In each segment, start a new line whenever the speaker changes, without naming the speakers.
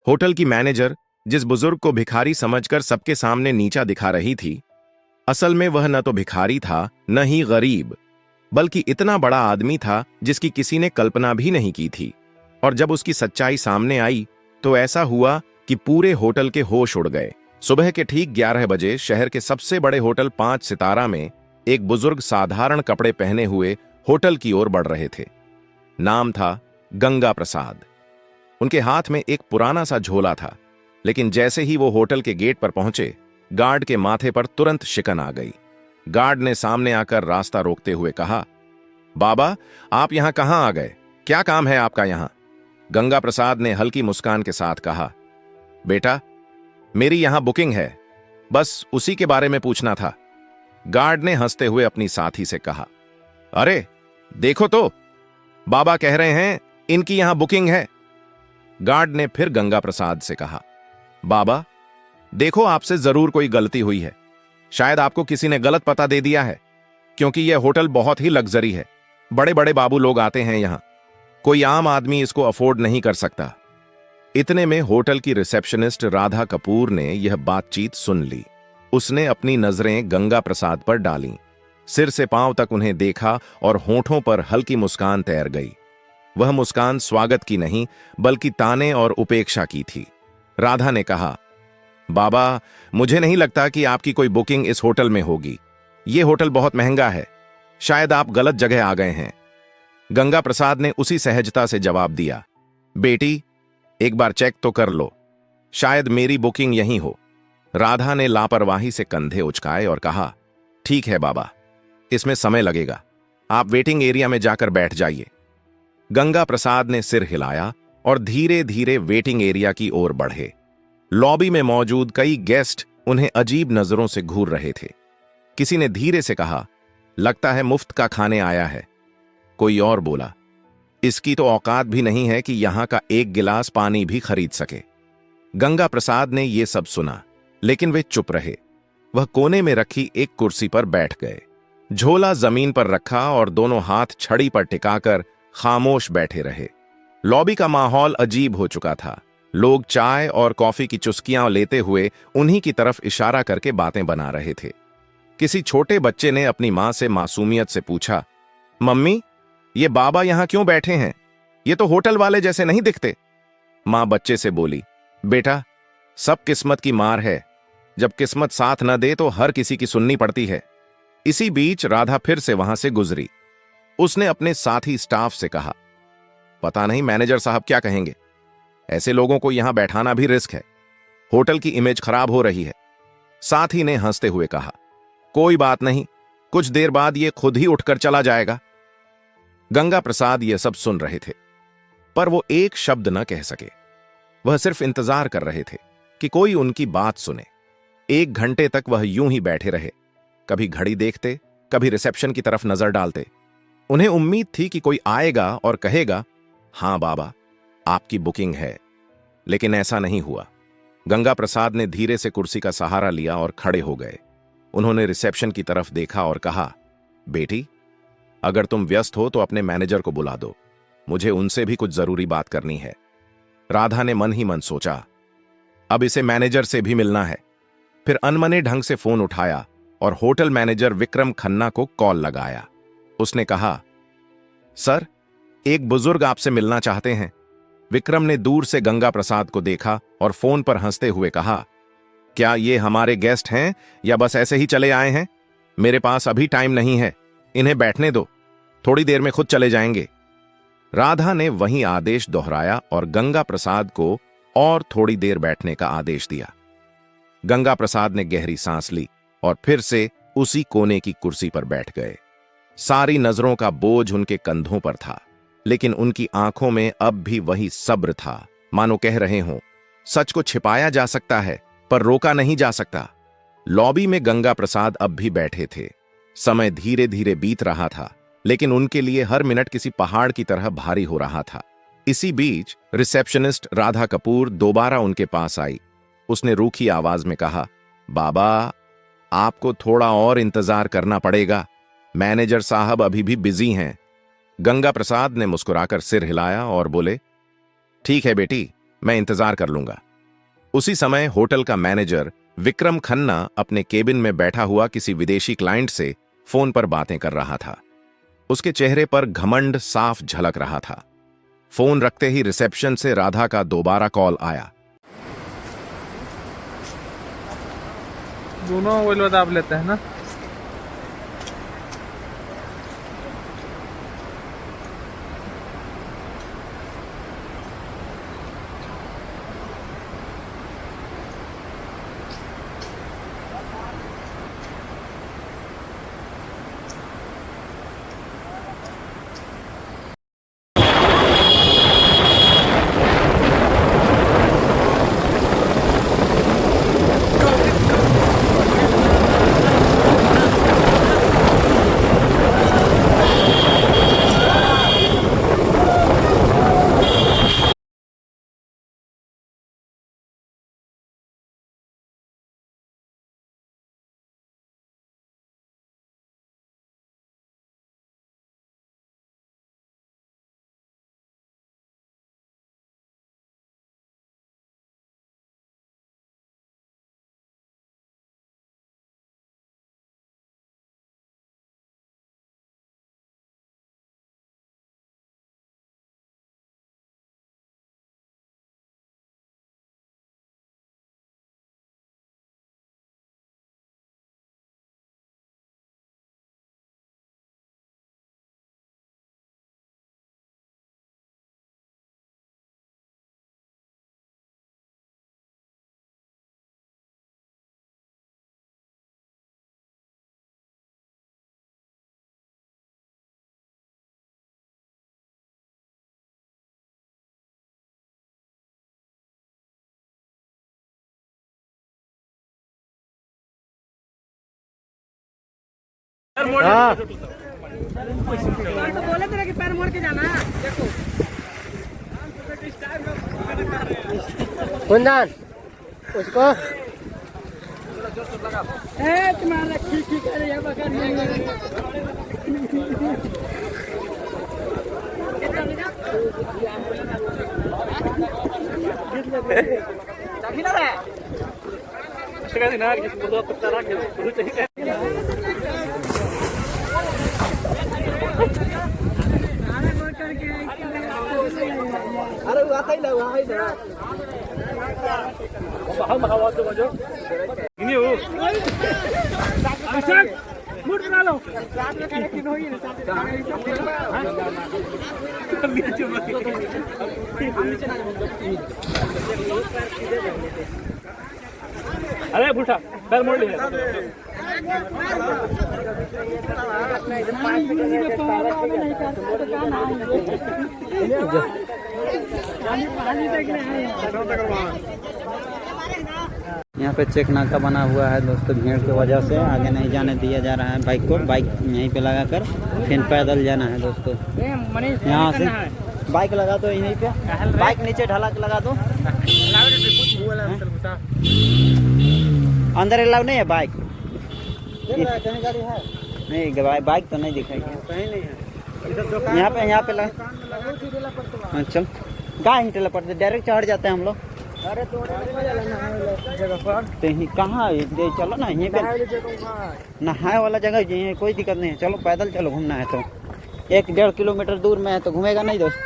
Hotel की manager जिस बुजुर्ग को भिखारी समझकर सबके सामने नीचा दिखा रही थी, असल में वह न तो भिखारी था न ही गरीब, बल्कि इतना बड़ा आदमी था जिसकी किसी ने कल्पना भी नहीं की थी। और जब उसकी सच्चाई सामने आई तो ऐसा हुआ कि पूरे होटल के होश उड़ गए। सुबह के ठीक 11 बजे शहर के सबसे बड़े होटल 5 सितारा में एक बुजुर्ग साधारण कपड़े पहने हुए होटल की ओर बढ़ रहे थे। नाम था गंगा प्रसाद। उनके हाथ में एक पुराना सा झोला था, लेकिन जैसे ही वो होटल के गेट पर पहुंचे, गार्ड के माथे पर तुरंत शिकन आ गई। गार्ड ने सामने आकर रास्ता रोकते हुए कहा, बाबा, आप यहां कहां आ गए? क्या काम है आपका यहां? गंगा प्रसाद ने हल्की मुस्कान के साथ कहा, बेटा, मेरी यहां बुकिंग है, बस उसी के बारे में पूछना था। गार्ड ने हंसते हुए अपनी साथी से कहा, अरे देखो तो, बाबा कह रहे हैं इनकी यहां बुकिंग है। गार्ड ने फिर गंगा प्रसाद से कहा, बाबा देखो, आपसे जरूर कोई गलती हुई है। शायद आपको किसी ने गलत पता दे दिया है, क्योंकि यह होटल बहुत ही लग्जरी है। बड़े बड़े बाबू लोग आते हैं यहां, कोई आम आदमी इसको अफोर्ड नहीं कर सकता। इतने में होटल की रिसेप्शनिस्ट राधा कपूर ने यह बातचीत सुन ली। उसने अपनी नजरें गंगा प्रसाद पर डालीं, सिर से पांव तक उन्हें देखा और होठों पर हल्की मुस्कान तैर गई। वह मुस्कान स्वागत की नहीं, बल्कि ताने और उपेक्षा की थी। राधा ने कहा, बाबा, मुझे नहीं लगता कि आपकी कोई बुकिंग इस होटल में होगी। यह होटल बहुत महंगा है, शायद आप गलत जगह आ गए हैं। गंगा प्रसाद ने उसी सहजता से जवाब दिया, बेटी, एक बार चेक तो कर लो, शायद मेरी बुकिंग यहीं हो। राधा ने लापरवाही से कंधे उचकाए और कहा, ठीक है बाबा, इसमें समय लगेगा, आप वेटिंग एरिया में जाकर बैठ जाइए। गंगा प्रसाद ने सिर हिलाया और धीरे धीरे वेटिंग एरिया की ओर बढ़े। लॉबी में मौजूद कई गेस्ट उन्हें अजीब नजरों से घूर रहे थे। किसी ने धीरे से कहा, लगता है मुफ्त का खाने आया है। कोई और बोला, इसकी तो औकात भी नहीं है कि यहां का एक गिलास पानी भी खरीद सके। गंगा प्रसाद ने यह सब सुना, लेकिन वे चुप रहे। वह कोने में रखी एक कुर्सी पर बैठ गए, झोला जमीन पर रखा और दोनों हाथ छड़ी पर टिकाकर खामोश बैठे रहे। लॉबी का माहौल अजीब हो चुका था। लोग चाय और कॉफी की चुस्कियां लेते हुए उन्हीं की तरफ इशारा करके बातें बना रहे थे। किसी छोटे बच्चे ने अपनी मां से मासूमियत से पूछा, मम्मी, ये बाबा यहां क्यों बैठे हैं? ये तो होटल वाले जैसे नहीं दिखते। मां बच्चे से बोली, बेटा, सब किस्मत की मार है। जब किस्मत साथ न दे तो हर किसी की सुननी पड़ती है। इसी बीच राधा फिर से वहां से गुजरी। उसने अपने साथी स्टाफ से कहा, पता नहीं मैनेजर साहब क्या कहेंगे। ऐसे लोगों को यहां बैठाना भी रिस्क है। होटल की इमेज खराब हो रही है। साथी ने हंसते हुए कहा, कोई बात नहीं, कुछ देर बाद ये खुद ही उठकर चला जाएगा। गंगा प्रसाद ये सब सुन रहे थे, पर वो एक शब्द न कह सके। वह सिर्फ इंतजार कर रहे थे कि कोई उनकी बात सुने। 1 घंटे तक वह यूं ही बैठे रहे, कभी घड़ी देखते, कभी रिसेप्शन की तरफ नजर डालते। उन्हें उम्मीद थी कि कोई आएगा और कहेगा, हां बाबा, आपकी बुकिंग है। लेकिन ऐसा नहीं हुआ। गंगा प्रसाद ने धीरे से कुर्सी का सहारा लिया और खड़े हो गए। उन्होंने रिसेप्शन की तरफ देखा और कहा, बेटी, अगर तुम व्यस्त हो तो अपने मैनेजर को बुला दो, मुझे उनसे भी कुछ जरूरी बात करनी है। राधा ने मन ही मन सोचा, अब इसे मैनेजर से भी मिलना है। फिर अनमने ढंग से फोन उठाया और होटल मैनेजर विक्रम खन्ना को कॉल लगाया। उसने कहा, सर, एक बुजुर्ग आपसे मिलना चाहते हैं। विक्रम ने दूर से गंगा प्रसाद को देखा और फोन पर हंसते हुए कहा, क्या ये हमारे गेस्ट हैं या बस ऐसे ही चले आए हैं? मेरे पास अभी टाइम नहीं है, इन्हें बैठने दो, थोड़ी देर में खुद चले जाएंगे। राधा ने वही आदेश दोहराया और गंगा प्रसाद को और थोड़ी देर बैठने का आदेश दिया। गंगा प्रसाद ने गहरी सांस ली और फिर से उसी कोने की कुर्सी पर बैठ गए। सारी नजरों का बोझ उनके कंधों पर था, लेकिन उनकी आंखों में अब भी वही सब्र था, मानो कह रहे हों, सच को छिपाया जा सकता है पर रोका नहीं जा सकता। लॉबी में गंगा प्रसाद अब भी बैठे थे। समय धीरे धीरे बीत रहा था, लेकिन उनके लिए हर मिनट किसी पहाड़ की तरह भारी हो रहा था। इसी बीच रिसेप्शनिस्ट राधा कपूर दोबारा उनके पास आई। उसने रूखी आवाज में कहा, बाबा, आपको थोड़ा और इंतजार करना पड़ेगा, मैनेजर साहब अभी भी बिजी हैं। गंगा प्रसाद ने मुस्कुराकर सिर हिलाया और बोले, ठीक है बेटी, मैं इंतजार कर लूंगा। उसी समय होटल का मैनेजर विक्रम खन्ना अपने केबिन में बैठा हुआ किसी विदेशी क्लाइंट से फोन पर बातें कर रहा था। उसके चेहरे पर घमंड साफ झलक रहा था। फोन रखते ही रिसेप्शन से राधा का दोबारा कॉल आया।
दोनों मोबाइल दाब लेते हैं ना।
हाँ।
बोले तेरे कि पैर मोड़ के जाना।
कुंदन उसको
तुम्हारा खी करे ये
अरे आता ही लगा है ना हम हवा तो बजो
नहीं हो अशोक मुड़ बना लो।
साथ में करे कि नहीं है साथ
अरे बूढ़ा पैर मोड़ लिया।
यहाँ पे चेक नाका बना हुआ है दोस्तों। भीड़ की वजह से आगे नहीं जाने दिया जा रहा है बाइक को। बाइक यहीं पे लगाकर फिर पैदल जाना है दोस्तों। यहाँ से बाइक लगा दो यहीं पे, बाइक नीचे ढला के लगा दो। अंदर अलाउ नहीं है बाइक? नहीं बाइक तो नहीं दिखाई। यहाँ पे लगा। चल कहाँ ही टेला पड़ते, डायरेक्ट चढ़ जाते हैं हम लोग। तो कहाँ चलो ना यहीं पे नहाए वाला जगह यहीं, कोई दिक्कत नहीं है। चलो पैदल चलो, घूमना है तो 1-1.5 किलोमीटर दूर में है तो घूमेगा नहीं दोस्त।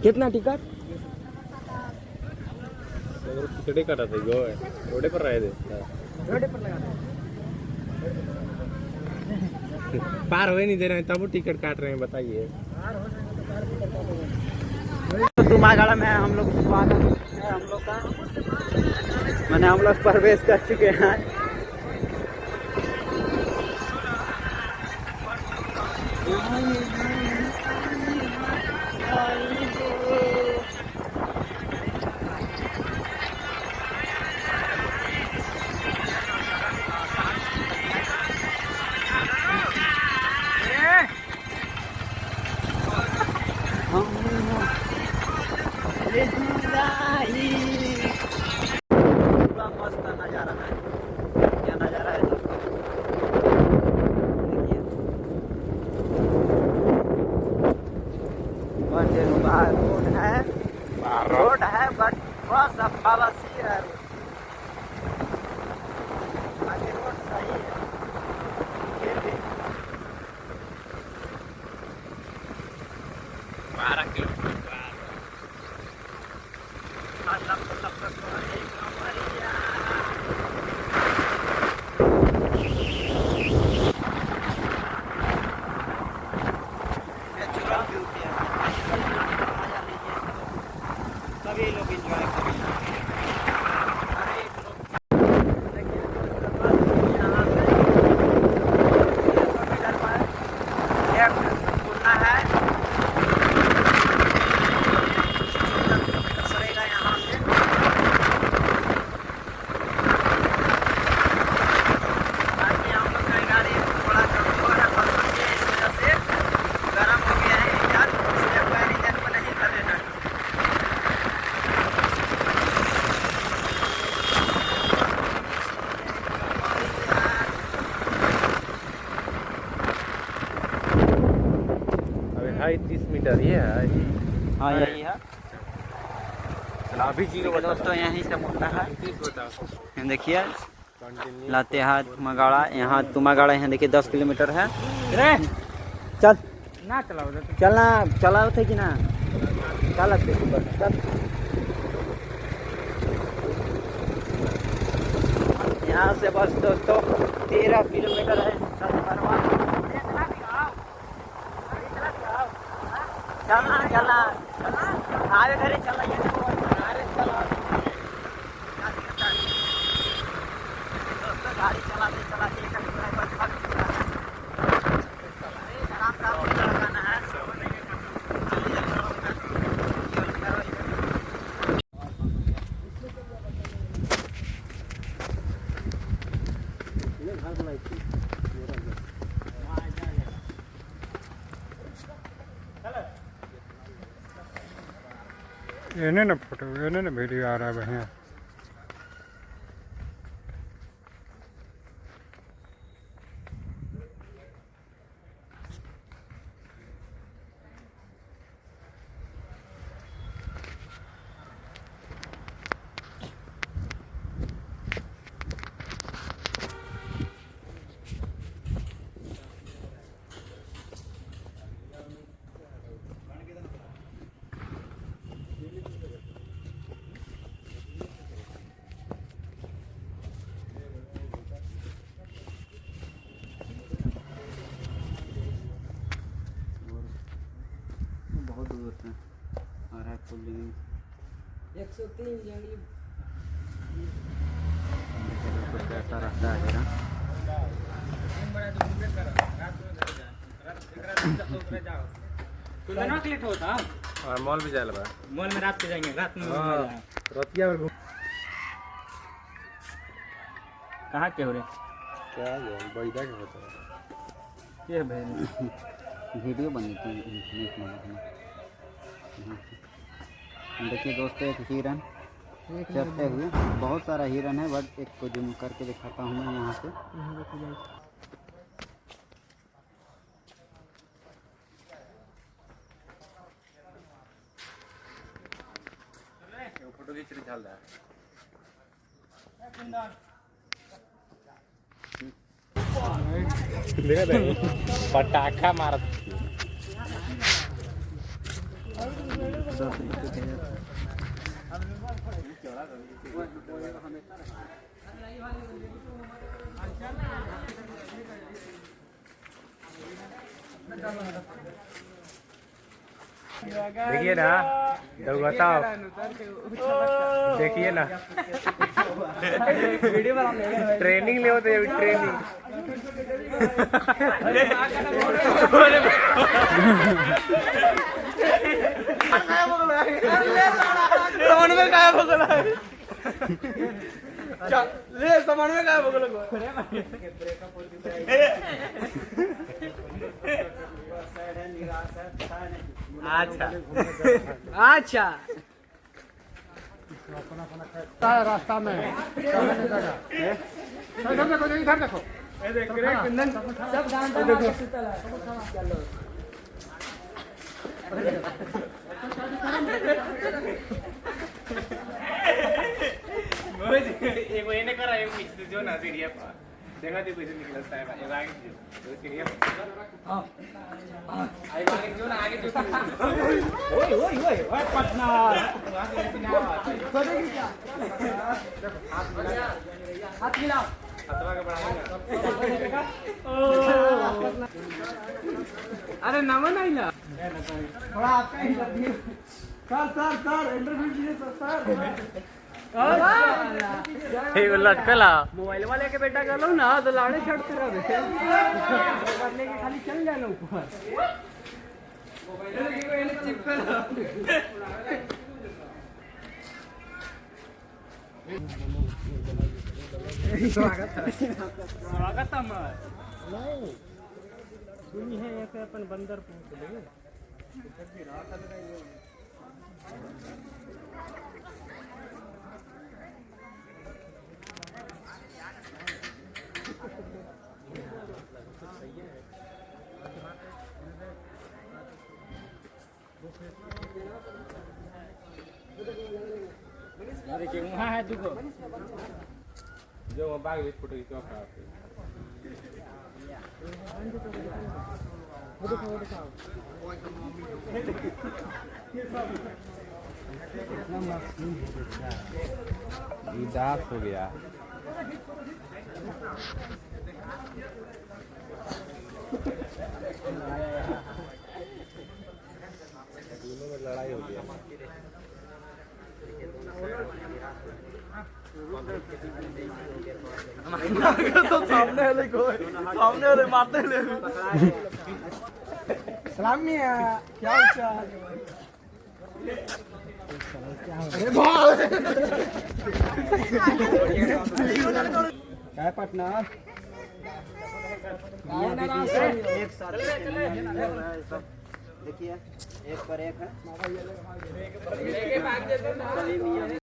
कितना टिकट?
टिकट काटा था जो रोडे पर रहे थे।
रोड पर लगा
पार हो नहीं दे रहे हैं तब वो टिकट काट रहे हैं, बताइए।
तुम्हारा में हम लोग स्वागत है हम लोग का, मैंने हम लोग प्रवेश कर चुके हैं। सभी लोग इंजॉय करेंगे।
अभी 30 मीटर ये है।
हाँ यही है
अभी जीरो
दोस्तों, यहीं से मुड़ना है।
30 बताओ।
यहाँ देखिए लातेहार तुमागाड़ा, यहाँ तुमागाड़ा यहाँ देखिए 10 किलोमीटर है। चल
ना चलाओ
चलना, चलाओ थे कि ना चल चल। यहाँ से बस दोस्तों 13 किलोमीटर है। चलना चलना आगे घरे चला गाड़ी चलाते चलाते
इन्हें ना फोटो इन्हें ना वीडियो आ रहा है बढ़िया।
बहुत दूर है और है पुलिंग
103 जंगली
कैसा रहता है ना।
क्लिक होता
और मॉल भी जाए बा।
मॉल में रात के जाएंगे, रात में
रतिया में
कहाँ के हो रहे
क्या है बैदा के होता है।
ये भाई
वीडियो बन जाती है। देखिए दोस्तों एक हिरन चलते हुए, बहुत सारा हिरन है बट एक को जूम करके दिखाता हूँ मैं यहाँ से।
फोटो खींच रही है। पटाखा मारत देखिए ना, तो बताओ, देखिए ना ट्रेनिंग ले होते ट्रेनिंग। सामान में क्या बगला है? ले सामान में क्या बगला को? अच्छा
अच्छा
रास्ता में इधर देखो
सब चलो
एक महीने करा एक जो ना सीढ़िया पर देखा थे पैसे निकल साहब ये आगे तो इसके लिए आई आगे जो ना आगे जो ओए ओए ओए ओए पटना वहां से ऐसे ना करेगी क्या हाथ मिलाओ हथवा के बढ़ाएगा अरे नमन नहीं ला थोड़ा आपका ही लग गया सर इंटरव्यू कीजिए सर
लटकला मोबाइल वाले के बेटा गलो ना तो लाड़े छड़ कर करने के खाली चल जाना ऊपर मोबाइल चिपकल स्वागत नहीं सुनी है एक अपन बंदर पूछ ले
देखिए वहाँ है दुगो जो वहाँ बाग में फोटो खींचो खराब दास हो गया दोनों में लड़ाई हो गया तो सामने वाले मारते ले
सलामी क्या चाल अरे
क्या पटना एक साथ देखिए एक पर एक है